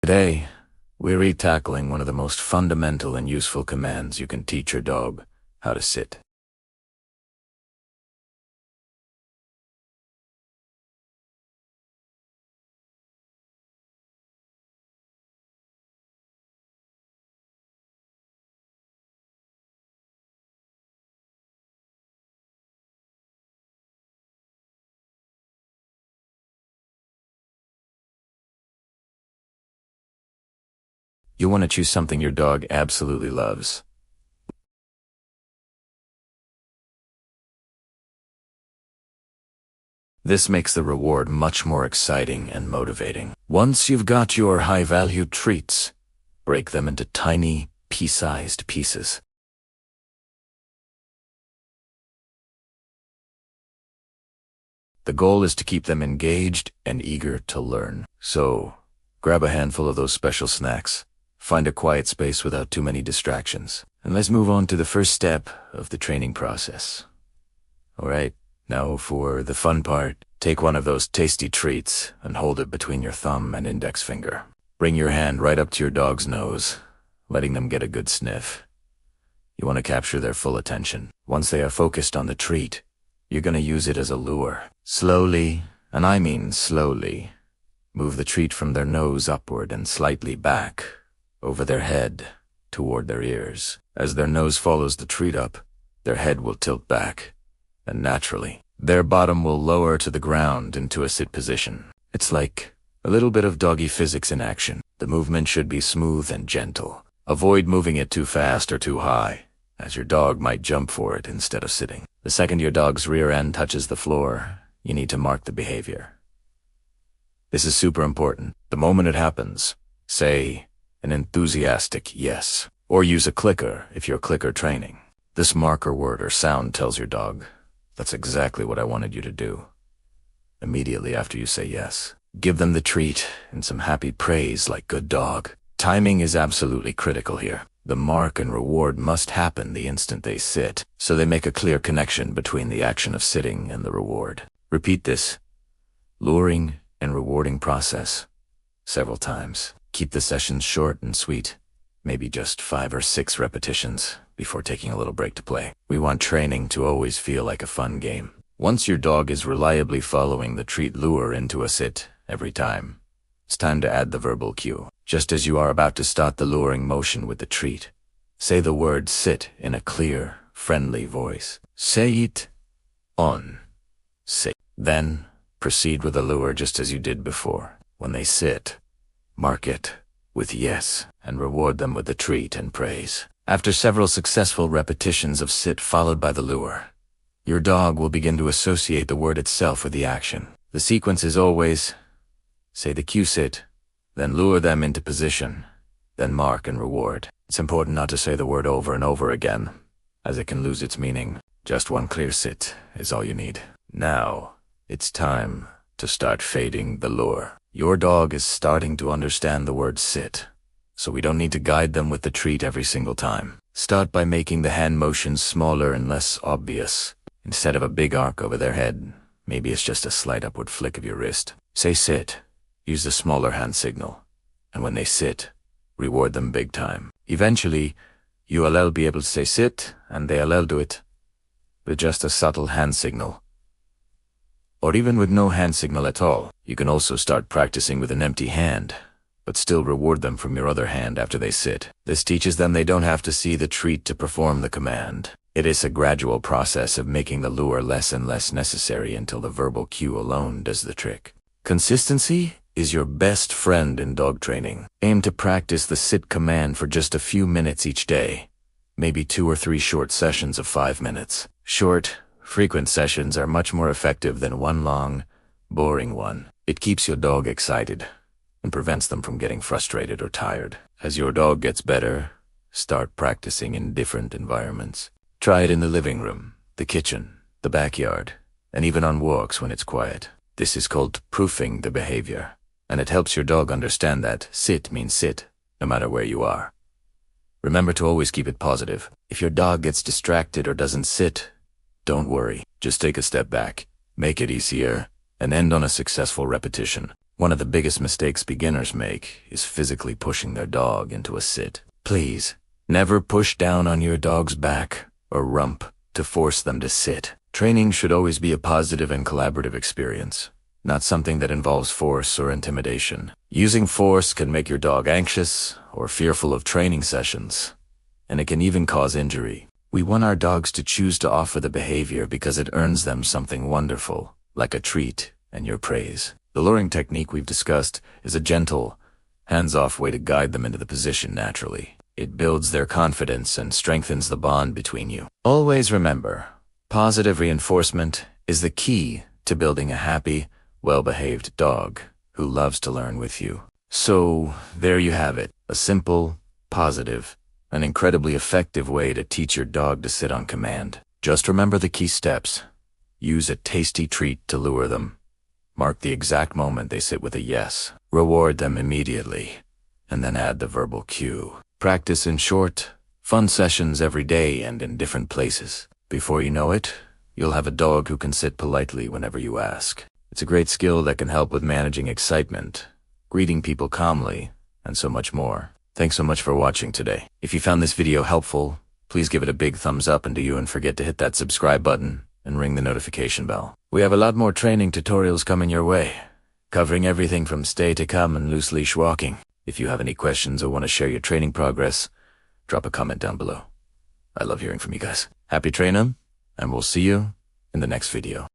Today, we're tackling one of the most fundamental and useful commands you can teach your dog: how to sit. You want to choose something your dog absolutely loves. This makes the reward much more exciting and motivating. Once you've got your high-value treats, break them into tiny, pea-sized pieces. The goal is to keep them engaged and eager to learn. So, grab a handful of those special snacks. Find a quiet space without too many distractions. And let's move on to the first step of the training process. Alright, now for the fun part. Take one of those tasty treats and hold it between your thumb and index finger. Bring your hand right up to your dog's nose, letting them get a good sniff. You want to capture their full attention. Once they are focused on the treat, you're going to use it as a lure. Slowly, and I mean slowly, move the treat from their nose upward and slightly back, over their head, toward their ears. As their nose follows the treat up, their head will tilt back, and naturally, their bottom will lower to the ground into a sit position. It's like a little bit of doggy physics in action. The movement should be smooth and gentle. Avoid moving it too fast or too high, as your dog might jump for it instead of sitting. The second your dog's rear end touches the floor, you need to mark the behavior. This is super important. The moment it happens, say an enthusiastic yes, or use a clicker if you're clicker training. This marker word or sound tells your dog, "That's exactly what I wanted you to do." Immediately after you say yes, give them the treat and some happy praise like "good dog." Timing is absolutely critical here. The mark and reward must happen the instant they sit, so they make a clear connection between the action of sitting and the reward. Repeat this luring and rewarding process several times. Keep the sessions short and sweet, maybe just 5 or 6 repetitions before taking a little break to play. We want training to always feel like a fun game. Once your dog is reliably following the treat lure into a sit every time, it's time to add the verbal cue. Just as you are about to start the luring motion with the treat, say the word sit in a clear, friendly voice. Say it on. Sit. Then, proceed with the lure just as you did before. When they sit, mark it with yes and reward them with the treat and praise. After several successful repetitions of sit followed by the lure, your dog will begin to associate the word itself with the action. The sequence is always say the cue sit, then lure them into position, then mark and reward. It's important not to say the word over and over again, as it can lose its meaning. Just one clear sit is all you need. Now, it's time to start fading the lure. Your dog is starting to understand the word sit, so we don't need to guide them with the treat every single time. Start by making the hand motions smaller and less obvious. Instead of a big arc over their head, maybe it's just a slight upward flick of your wrist. Say sit. Use the smaller hand signal, and when they sit, reward them big time. Eventually, you'll be able to say sit, and they'll do it with just a subtle hand signal. Or even with no hand signal at all. You can also start practicing with an empty hand, but still reward them from your other hand after they sit. This teaches them they don't have to see the treat to perform the command. It is a gradual process of making the lure less and less necessary until the verbal cue alone does the trick. Consistency is your best friend in dog training. Aim to practice the sit command for just a few minutes each day, maybe 2 or 3 short sessions of 5 minutes. Short, frequent sessions are much more effective than one long, boring one. It keeps your dog excited and prevents them from getting frustrated or tired. As your dog gets better, start practicing in different environments. Try it in the living room, the kitchen, the backyard, and even on walks when it's quiet. This is called proofing the behavior, and it helps your dog understand that sit means sit, no matter where you are. Remember to always keep it positive. If your dog gets distracted or doesn't sit, don't worry. Just take a step back, make it easier, and end on a successful repetition. One of the biggest mistakes beginners make is physically pushing their dog into a sit. Please, never push down on your dog's back or rump to force them to sit. Training should always be a positive and collaborative experience, not something that involves force or intimidation. Using force can make your dog anxious or fearful of training sessions, and it can even cause injury. We want our dogs to choose to offer the behavior because it earns them something wonderful, like a treat and your praise. The luring technique we've discussed is a gentle, hands-off way to guide them into the position naturally. It builds their confidence and strengthens the bond between you. Always remember, positive reinforcement is the key to building a happy, well-behaved dog who loves to learn with you. So, there you have it, a simple, positive, and incredibly effective way to teach your dog to sit on command. Just remember the key steps. Use a tasty treat to lure them. Mark the exact moment they sit with a yes. Reward them immediately, and then add the verbal cue. Practice in short, fun sessions every day and in different places. Before you know it, you'll have a dog who can sit politely whenever you ask. It's a great skill that can help with managing excitement, greeting people calmly, and so much more. Thanks so much for watching today. If you found this video helpful, please give it a big thumbs up, and do you and forget to hit that subscribe button and ring the notification bell. We have a lot more training tutorials coming your way, covering everything from stay to come and loose leash walking. If you have any questions or want to share your training progress, drop a comment down below. I love hearing from you guys. Happy training, and we'll see you in the next video.